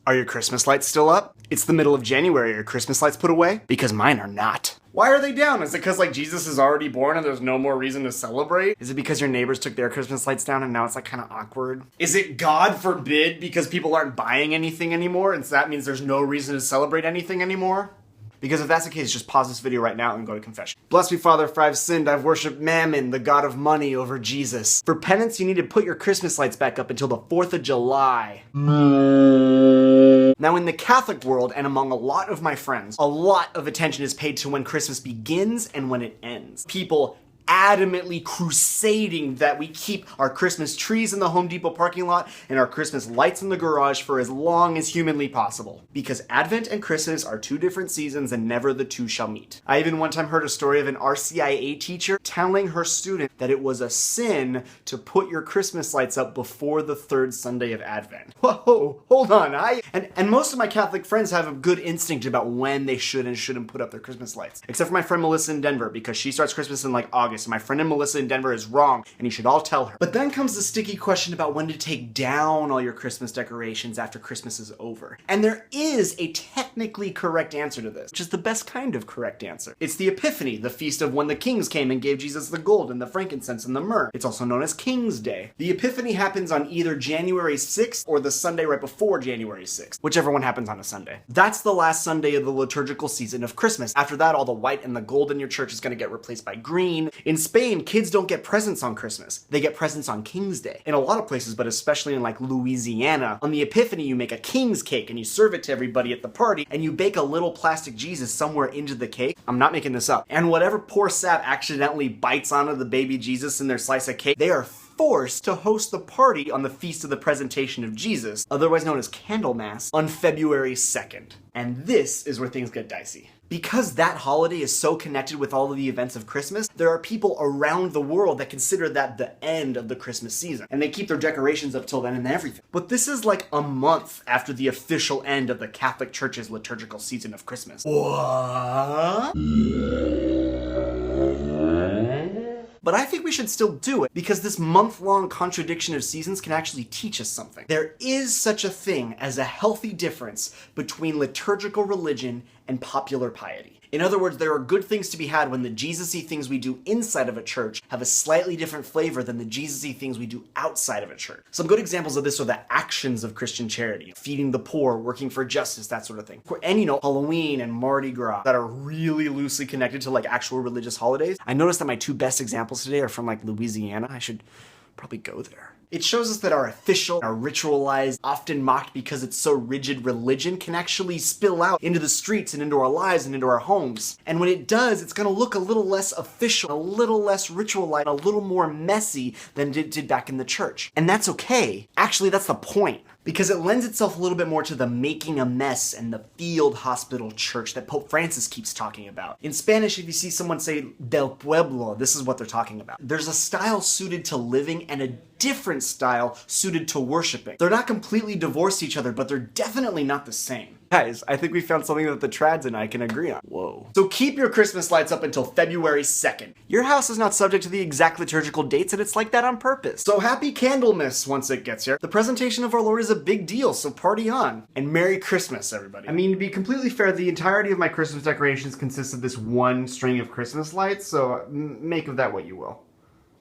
Are your Christmas lights still up? It's the middle of January. Are your Christmas lights put away? Because mine are not. Why are they down? Is it because Jesus is already born and there's no more reason to celebrate? Is it because your neighbors took their Christmas lights down and now it's kind of awkward? Is it, God forbid, because people aren't buying anything anymore and so that means there's no reason to celebrate anything anymore? Because if that's the case, just pause this video right now and go to confession. Bless me, Father, for I've sinned. I've worshipped Mammon, the god of money, over Jesus. For penance, you need to put your Christmas lights back up until the 4th of July. Now, in the Catholic world, and among a lot of my friends, a lot of attention is paid to when Christmas begins and when it ends. People adamantly crusading that we keep our Christmas trees in the Home Depot parking lot and our Christmas lights in the garage for as long as humanly possible. Because Advent and Christmas are two different seasons and never the two shall meet. I even one time heard a story of an RCIA teacher telling her student that it was a sin to put your Christmas lights up before the 3rd Sunday of Advent. Whoa, hold on. And most of my Catholic friends have a good instinct about when they should and shouldn't put up their Christmas lights. Except for my friend Melissa in Denver, because she starts Christmas in August. My friend and Melissa in Denver is wrong, and you should all tell her. But then comes the sticky question about when to take down all your Christmas decorations after Christmas is over. And there is a technically correct answer to this, which is the best kind of correct answer. It's the Epiphany, the feast of when the kings came and gave Jesus the gold and the frankincense and the myrrh. It's also known as King's Day. The Epiphany happens on either January 6th or the Sunday right before January 6th, whichever one happens on a Sunday. That's the last Sunday of the liturgical season of Christmas. After that, all the white and the gold in your church is going to get replaced by green. In Spain, kids don't get presents on Christmas. They get presents on King's Day. In a lot of places, but especially in Louisiana, on the Epiphany you make a king's cake and you serve it to everybody at the party and you bake a little plastic Jesus somewhere into the cake. I'm not making this up. And whatever poor sap accidentally bites onto the baby Jesus in their slice of cake, they are forced to host the party on the Feast of the Presentation of Jesus, otherwise known as Candlemass, on February 2nd. And this is where things get dicey. Because that holiday is so connected with all of the events of Christmas, there are people around the world that consider that the end of the Christmas season. And they keep their decorations up till then and everything. But this is like a month after the official end of the Catholic Church's liturgical season of Christmas. What? But I think we should still do it because this month-long contradiction of seasons can actually teach us something. There is such a thing as a healthy difference between liturgical religion and popular piety. In other words, there are good things to be had when the Jesus-y things we do inside of a church have a slightly different flavor than the Jesus-y things we do outside of a church. Some good examples of this are the actions of Christian charity, feeding the poor, working for justice, that sort of thing. And Halloween and Mardi Gras that are really loosely connected to actual religious holidays. I noticed that my two best examples today are from Louisiana. I should probably go there. It shows us that our official, our ritualized, often mocked because it's so rigid religion can actually spill out into the streets and into our lives and into our homes. And when it does, it's going to look a little less official, a little less ritualized, a little more messy than it did back in the church. And that's okay. Actually, that's the point. Because it lends itself a little bit more to the making a mess and the field hospital church that Pope Francis keeps talking about. In Spanish, if you see someone say del pueblo, this is what they're talking about. There's a style suited to living and a different style suited to worshiping. They're not completely divorced each other, but they're definitely not the same. Guys, I think we found something that the trads and I can agree on. Whoa. So keep your Christmas lights up until February 2nd. Your house is not subject to the exact liturgical dates and it's like that on purpose. So happy Candlemas once it gets here. The presentation of our Lord is a big deal, so party on. And Merry Christmas, everybody. I mean, to be completely fair, the entirety of my Christmas decorations consists of this one string of Christmas lights, so make of that what you will.